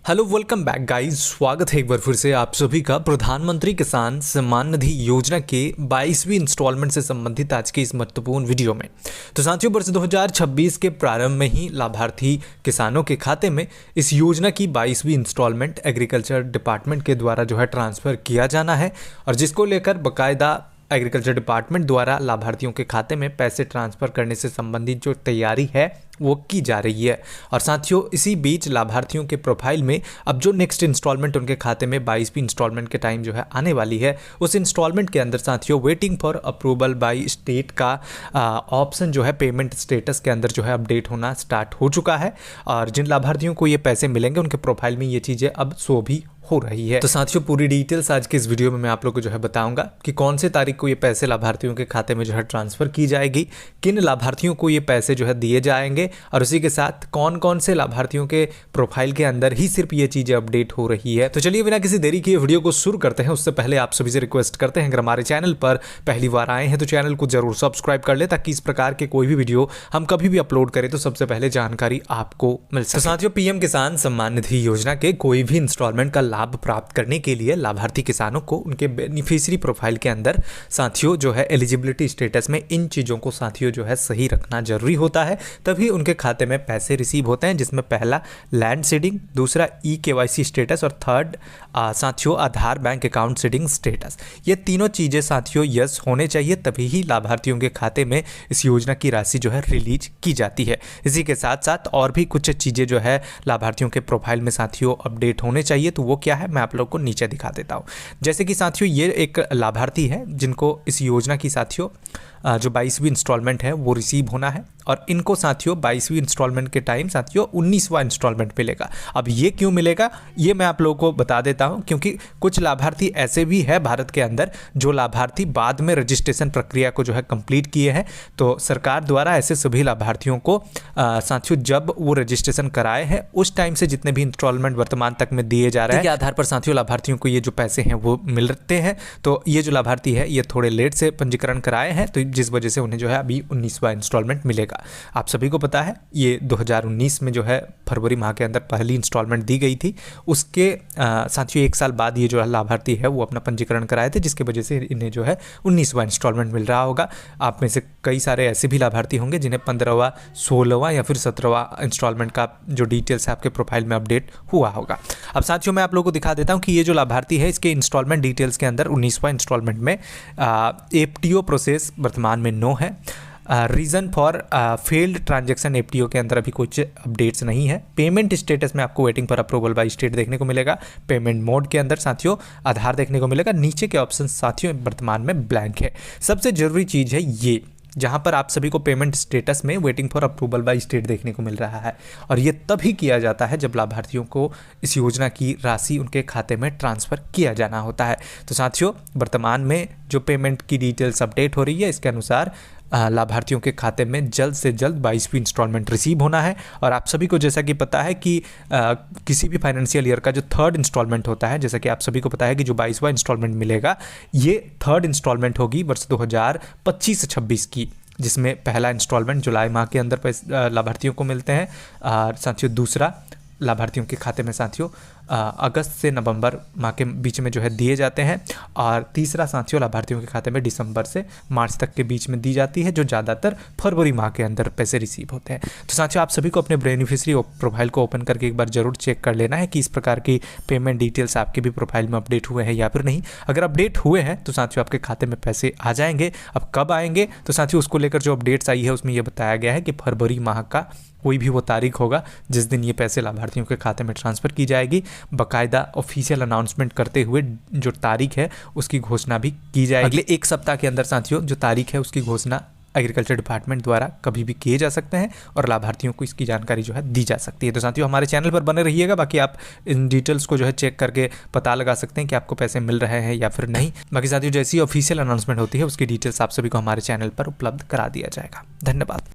Hello welcome back guys. स्वागत है एक बार फिर से आप सभी का प्रधानमंत्री किसान सम्मान निधि योजना के 22वीं इंस्टॉलमेंट से संबंधित आज की इस महत्वपूर्ण वीडियो में। तो साथियों, वर्ष 2026 के प्रारंभ में ही लाभार्थी किसानों के खाते में इस योजना की 22वीं इंस्टॉलमेंट एग्रीकल्चर डिपार्टमेंट के द्वारा जो है ट्रांसफ़र किया जाना है, और जिसको लेकर बाकायदा एग्रीकल्चर डिपार्टमेंट द्वारा लाभार्थियों के खाते में पैसे ट्रांसफ़र करने से संबंधित जो तैयारी है वो की जा रही है। और साथियों, इसी बीच लाभार्थियों के प्रोफाइल में अब जो नेक्स्ट इंस्टॉलमेंट उनके खाते में 22वीं इंस्टॉलमेंट के टाइम जो है आने वाली है, उस इंस्टॉलमेंट के अंदर साथियों waiting for approval by state का ऑप्शन जो है पेमेंट स्टेटस के अंदर जो है अपडेट होना स्टार्ट हो चुका है। और जिन लाभार्थियों को ये पैसे मिलेंगे उनके प्रोफाइल में ये चीज़ें अब शो भी हो रही है। तो साथियों, पूरी डिटेल्स आज के इस वीडियो में मैं आप लोग को जो है बताऊंगा कि कौन से तारीख को ये पैसे लाभार्थियों के खाते में जो है ट्रांसफर की जाएगी, किन लाभार्थियों को ये पैसे जो है दिए जाएंगे, और उसी के साथ कौन कौन से लाभार्थियों के प्रोफाइल के अंदर ही सिर्फ ये चीजें अपडेट हो रही है। तो चलिए बिना किसी देरी के वीडियो को शुरू करते हैं। उससे पहले आप सभी से रिक्वेस्ट करते हैं, अगर हमारे चैनल पर पहली बार आए हैं तो चैनल को जरूर सब्सक्राइब कर ले, ताकि इस प्रकार के कोई भी वीडियो हम कभी भी अपलोड करें तो सबसे पहले जानकारी आपको मिल सके। तो साथियों, पीएम किसान सम्मान निधि योजना के कोई भी इंस्टॉलमेंट का लाभ प्राप्त करने के लिए लाभार्थी किसानों को उनके बेनिफिशियरी प्रोफाइल के अंदर साथियों जो है एलिजिबिलिटी स्टेटस में इन चीज़ों को साथियों जो है सही रखना जरूरी होता है, तभी उनके खाते में पैसे रिसीव होते हैं। जिसमें पहला लैंड सीडिंग, दूसरा KYC स्टेटस, और थर्ड साथियों आधार बैंक अकाउंट सीडिंग स्टेटस। ये तीनों चीज़ें साथियों यस होने चाहिए, तभी ही लाभार्थियों के खाते में इस योजना की राशि जो है रिलीज की जाती है। इसी के साथ साथ और भी कुछ चीज़ें जो है लाभार्थियों के प्रोफाइल में साथियों अपडेट होने चाहिए। तो वो क्या है, मैं आप लोग को नीचे दिखा देता हूं। जैसे कि साथियों, ये एक लाभार्थी है जिनको इस योजना की साथियों जो 22वीं इंस्टॉलमेंट है वो रिसीव होना है, और इनको साथियों 22वीं इंस्टॉलमेंट के टाइम साथियों 19वां इंस्टॉलमेंट मिलेगा। अब ये क्यों मिलेगा ये मैं आप लोगों को बता देता हूं, क्योंकि कुछ लाभार्थी ऐसे भी है भारत के अंदर जो लाभार्थी बाद में रजिस्ट्रेशन प्रक्रिया को जो है कंप्लीट किए हैं। तो सरकार द्वारा ऐसे सभी लाभार्थियों को साथियों जब वो रजिस्ट्रेशन कराए हैं उस टाइम से जितने भी इंस्टॉलमेंट वर्तमान तक में दिए जा रहे हैं के आधार पर साथियों लाभार्थियों को ये जो पैसे हैं वो मिलते हैं। तो ये जो लाभार्थी है ये थोड़े लेट से पंजीकरण कराए हैं, तो जिस वजह से उन्हें जो है अभी 19वां इंस्टॉलमेंट मिलेगा। आप सभी को पता है ये 2019 में जो है फरवरी माह के अंदर पहली इंस्टॉलमेंट दी गई थी। उसके साथियों 1 साल बाद ये जो है लाभार्थी है वो अपना पंजीकरण कराए थे, जिसकी वजह से इन्हें जो है 19वां इंस्टॉलमेंट मिल रहा होगा। आप में से कई सारे ऐसे भी लाभार्थी होंगे जिन्हें 15वां, 16वां या फिर 17वां इंस्टॉलमेंट का जो डिटेल्स है आपके प्रोफाइल में अपडेट हुआ होगा। अब साथियों मैं आप लोगों को दिखा देता हूँ कि ये जो लाभार्थी है इसके इंस्टॉलमेंट डिटेल्स के अंदर 19वां इंस्टॉलमेंट में FTO प्रोसेस वर्तमान में नो है। Reason for failed transaction FTO के अंदर अभी कुछ अपडेट्स नहीं है। पेमेंट स्टेटस में आपको waiting for approval by state देखने को मिलेगा। पेमेंट मोड के अंदर साथियों आधार देखने को मिलेगा। नीचे के ऑप्शन साथियों वर्तमान में ब्लैंक है। सबसे ज़रूरी चीज़ है ये, जहां पर आप सभी को पेमेंट स्टेटस में waiting for approval by state देखने को मिल रहा है, और ये तभी किया जाता है जब लाभार्थियों को इस योजना की राशि उनके खाते में ट्रांसफ़र किया जाना होता है। तो साथियों वर्तमान में जो पेमेंट की डिटेल्स अपडेट हो रही है इसके अनुसार लाभार्थियों के खाते में जल्द से जल्द 22वीं इंस्टॉलमेंट रिसीव होना है। और आप सभी को जैसा कि पता है कि किसी भी फाइनेंशियल ईयर का जो थर्ड इंस्टॉलमेंट होता है, जैसा कि आप सभी को पता है कि जो 22वां इंस्टॉलमेंट मिलेगा ये थर्ड इंस्टॉलमेंट होगी वर्ष 2025-26 की, जिसमें पहला इंस्टॉलमेंट जुलाई माह के अंदर लाभार्थियों को मिलते हैं, और साथियों दूसरा लाभार्थियों के खाते में साथियों अगस्त से नवंबर माह के बीच में जो है दिए जाते हैं, और तीसरा साथियों लाभार्थियों के खाते में दिसंबर से मार्च तक के बीच में दी जाती है, जो ज़्यादातर फरवरी माह के अंदर पैसे रिसीव होते हैं। तो साथियों आप सभी को अपने बेनिफिशियरी प्रोफाइल को ओपन करके एक बार जरूर चेक कर लेना है कि इस प्रकार की पेमेंट डिटेल्स आपके भी प्रोफाइल में अपडेट हुए हैं या फिर नहीं। अगर अपडेट हुए हैं तो साथियों आपके खाते में पैसे आ जाएंगे। अब कब आएंगे तो साथियों उसको लेकर जो अपडेट्स आई है उसमें यह बताया गया है कि फरवरी माह का कोई भी वो तारीख होगा जिस दिन ये पैसे लाभार्थियों के खाते में ट्रांसफ़र की जाएगी। बाकायदा ऑफिशियल अनाउंसमेंट करते हुए जो तारीख है उसकी घोषणा भी की जाएगी। अगले 1 सप्ताह के अंदर साथियों जो तारीख है उसकी घोषणा एग्रीकल्चर डिपार्टमेंट द्वारा कभी भी किए जा सकते हैं, और लाभार्थियों को इसकी जानकारी जो है दी जा सकती है। तो साथियों हमारे चैनल पर बने रहिएगा, बाकी आप इन डिटेल्स को जो है चेक करके पता लगा सकते हैं कि आपको पैसे मिल रहे हैं या फिर नहीं। बाकी साथियों जैसी ऑफिशियल अनाउंसमेंट होती है उसकी डिटेल्स आप सभी को हमारे चैनल पर उपलब्ध करा दिया जाएगा। धन्यवाद।